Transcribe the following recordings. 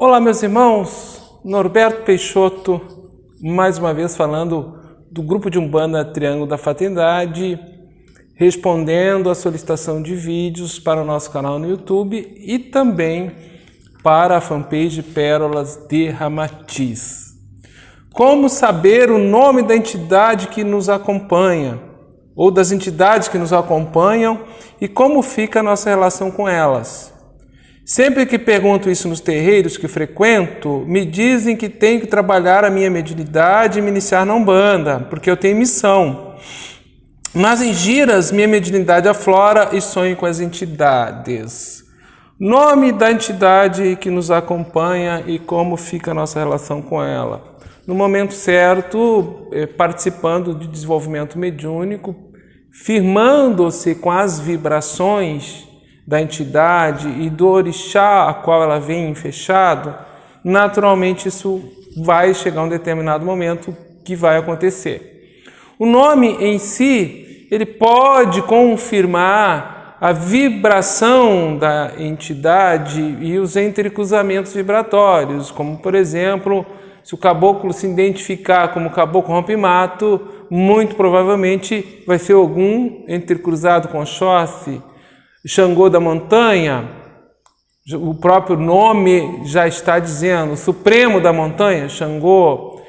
Olá, meus irmãos, Norberto Peixoto, mais uma vez falando do grupo de Umbanda Triângulo da Fraternidade, respondendo a solicitação de vídeos para o nosso canal no YouTube e também para a fanpage Pérolas de Ramatiz. Como saber o nome da entidade que nos acompanha, ou das entidades que nos acompanham, e como fica a nossa relação com elas? Sempre que pergunto isso nos terreiros que frequento, me dizem que tenho que trabalhar a minha mediunidade e me iniciar na Umbanda, porque eu tenho missão. Mas em giras, minha mediunidade aflora e sonho com as entidades. Nome da entidade que nos acompanha e como fica a nossa relação com ela. No momento certo, participando de desenvolvimento mediúnico, firmando-se com as vibrações da entidade e do orixá a qual ela vem fechado, naturalmente isso vai chegar a um determinado momento que vai acontecer. O nome em si, ele pode confirmar a vibração da entidade e os entrecruzamentos vibratórios, como por exemplo, se o caboclo se identificar como caboclo rompe-mato, muito provavelmente vai ser algum entrecruzado com Oxóssi, Xangô da montanha, o próprio nome já está dizendo, Supremo da montanha, Xangô,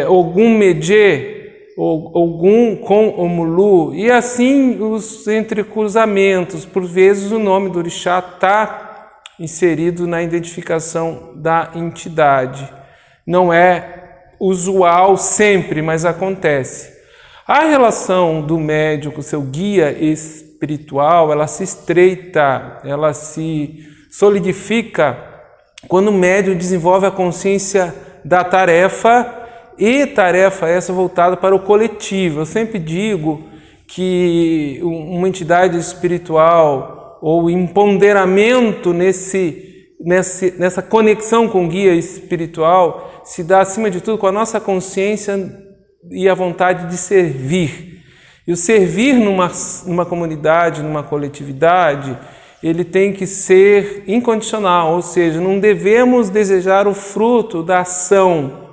Ogum Medjê, Ogum com Omulu, e assim os entrecruzamentos. Por vezes o nome do orixá está inserido na identificação da entidade. Não é usual sempre, mas acontece. A relação do médium com seu guia espiritual, ela se estreita, ela se solidifica quando o médium desenvolve a consciência da tarefa, e tarefa essa voltada para o coletivo. Eu sempre digo que uma entidade espiritual ou empoderamento nessa conexão com o guia espiritual se dá, acima de tudo, com a nossa consciência e a vontade de servir. E o servir numa comunidade, numa coletividade, ele tem que ser incondicional, ou seja, não devemos desejar o fruto da ação,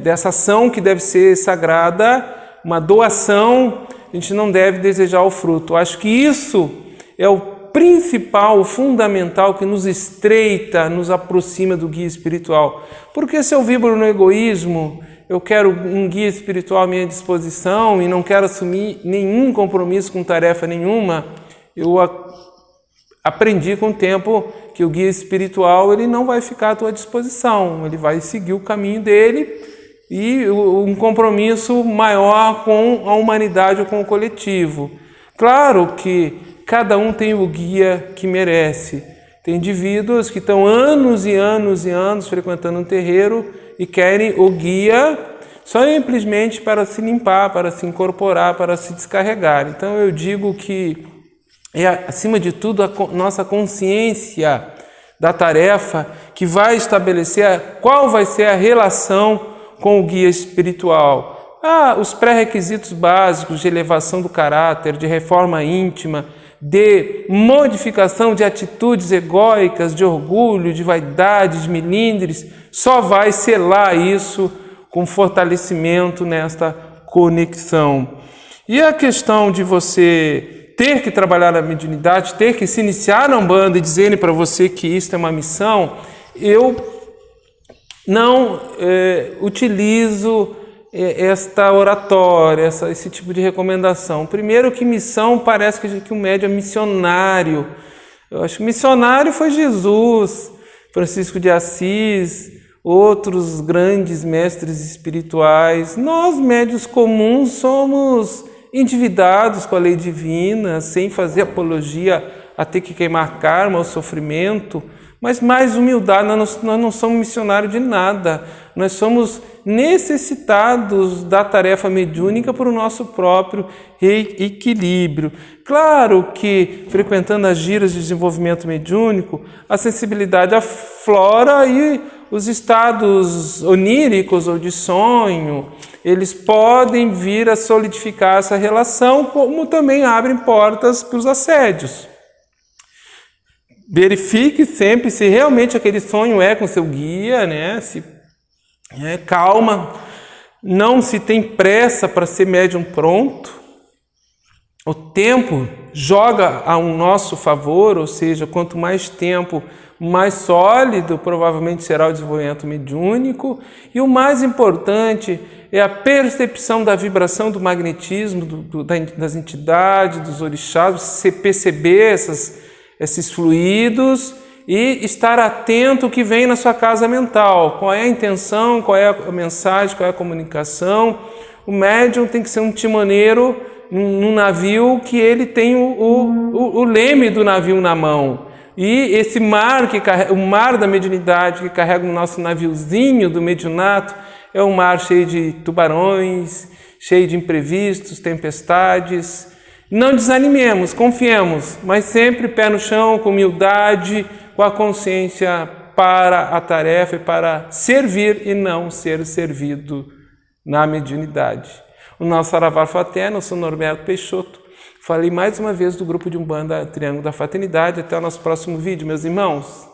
dessa ação que deve ser sagrada, uma doação, a gente não deve desejar o fruto. Acho que isso é o principal, o fundamental que nos estreita, nos aproxima do guia espiritual. Porque se eu vibro no egoísmo, eu quero um guia espiritual à minha disposição e não quero assumir nenhum compromisso com tarefa nenhuma, eu aprendi com o tempo que o guia espiritual ele não vai ficar à tua disposição, ele vai seguir o caminho dele e um compromisso maior com a humanidade ou com o coletivo. Claro que cada um tem o guia que merece. Tem indivíduos que estão anos e anos e anos frequentando um terreiro e querem o guia simplesmente para se limpar, para se incorporar, para se descarregar. Então eu digo que é, acima de tudo, a nossa consciência da tarefa que vai estabelecer qual vai ser a relação com o guia espiritual. Os pré-requisitos básicos de elevação do caráter, de reforma íntima, de modificação de atitudes egóicas, de orgulho, de vaidade, de melindres, só vai selar isso com fortalecimento nesta conexão. E a questão de você ter que trabalhar na mediunidade, ter que se iniciar na Umbanda e dizerem para você que isso é uma missão, eu não utilizo esta oratória, esse tipo de recomendação. Primeiro que missão parece que o médium é missionário. Eu acho que missionário foi Jesus, Francisco de Assis, outros grandes mestres espirituais. Nós, médiuns comuns, somos endividados com a lei divina, sem fazer apologia a ter que queimar karma ou sofrimento, mas mais humildade. Nós não somos missionários de nada, nós somos necessitados da tarefa mediúnica para o nosso próprio equilíbrio. Claro que, frequentando as giras de desenvolvimento mediúnico, a sensibilidade aflora e os estados oníricos ou de sonho, eles podem vir a solidificar essa relação, como também abrem portas para os assédios. verifique sempre se realmente aquele sonho é com seu guia, né? Calma, não se tem pressa para ser médium pronto. O tempo joga a um nosso favor, ou seja, quanto mais tempo, mais sólido provavelmente será o desenvolvimento mediúnico. E o mais importante é a percepção da vibração do magnetismo das entidades, dos orixás, você perceber esses fluidos e estar atento ao que vem na sua casa mental. Qual é a intenção, qual é a mensagem, qual é a comunicação. O médium tem que ser um timoneiro num navio que ele tem o leme do navio na mão. E esse mar, o mar da mediunidade que carrega o nosso naviozinho do mediunato, é um mar cheio de tubarões, cheio de imprevistos, tempestades. Não desanimemos, confiemos, mas sempre pé no chão, com humildade, com a consciência para a tarefa e para servir e não ser servido na mediunidade. O nosso Saravá Fraterno, eu sou Norberto Peixoto. Falei mais uma vez do grupo de Umbanda Triângulo da Fraternidade. Até o nosso próximo vídeo, meus irmãos.